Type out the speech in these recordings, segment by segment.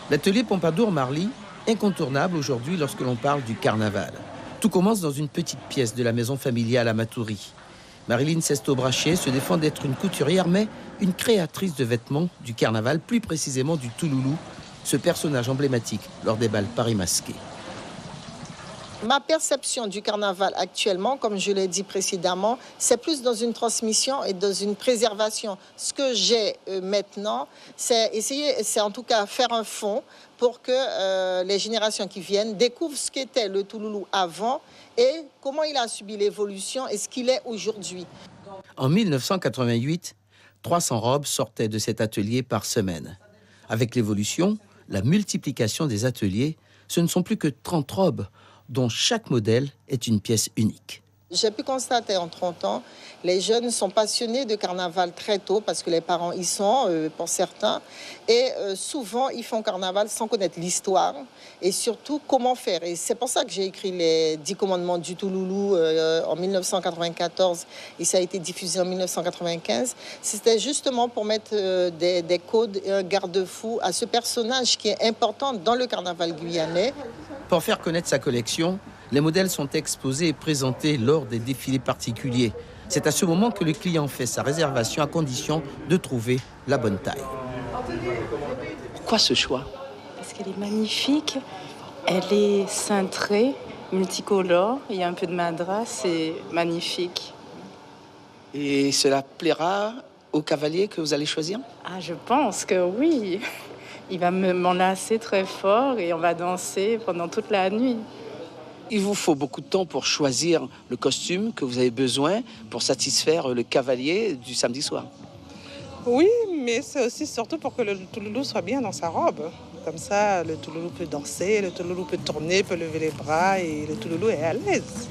L'atelier Pompadour-Marly, incontournable aujourd'hui lorsque l'on parle du carnaval. Tout commence dans une petite pièce de la maison familiale à Matoury. Marilyn Sesto-Brachet se défend d'être une couturière, mais une créatrice de vêtements du carnaval, plus précisément du Touloulou, ce personnage emblématique lors des balles Paris masqués. Ma perception du carnaval actuellement, comme je l'ai dit précédemment, c'est plus dans une transmission et dans une préservation. Ce que j'ai maintenant, c'est en tout cas faire un fond pour que les générations qui viennent découvrent ce qu'était le Touloulou avant et comment il a subi l'évolution et ce qu'il est aujourd'hui. En 1988, 300 robes sortaient de cet atelier par semaine. Avec l'évolution, la multiplication des ateliers, ce ne sont plus que 30 robes, dont chaque modèle est une pièce unique. J'ai pu constater en 30 ans, les jeunes sont passionnés de carnaval très tôt parce que les parents y sont, pour certains. Et souvent, ils font carnaval sans connaître l'histoire et surtout comment faire. Et c'est pour ça que j'ai écrit les 10 commandements du Touloulou en 1994 et ça a été diffusé en 1995. C'était justement pour mettre des codes et un garde-fou à ce personnage qui est important dans le carnaval guyanais. Pour faire connaître sa collection, les modèles sont exposés et présentés lors des défilés particuliers. C'est à ce moment que le client fait sa réservation à condition de trouver la bonne taille. Pourquoi ce choix? Parce qu'elle est magnifique, elle est cintrée, multicolore, il y a un peu de madras, c'est magnifique. Et cela plaira au cavalier que vous allez choisir? Ah, je pense que oui. Il va m'enlacer très fort et on va danser pendant toute la nuit. Il vous faut beaucoup de temps pour choisir le costume que vous avez besoin pour satisfaire le cavalier du samedi soir. Oui, mais c'est aussi surtout pour que le Touloulou soit bien dans sa robe. Comme ça, le Touloulou peut danser, le Touloulou peut tourner, peut lever les bras et le Touloulou est à l'aise.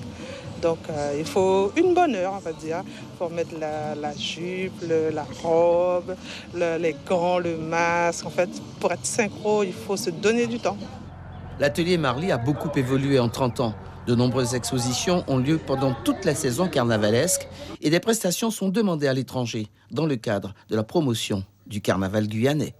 Donc il faut une bonne heure, on va dire, pour mettre la jupe, la robe, les gants, le masque. En fait, pour être synchro, il faut se donner du temps. L'atelier Marly a beaucoup évolué en 30 ans. De nombreuses expositions ont lieu pendant toute la saison carnavalesque et des prestations sont demandées à l'étranger dans le cadre de la promotion du carnaval guyanais.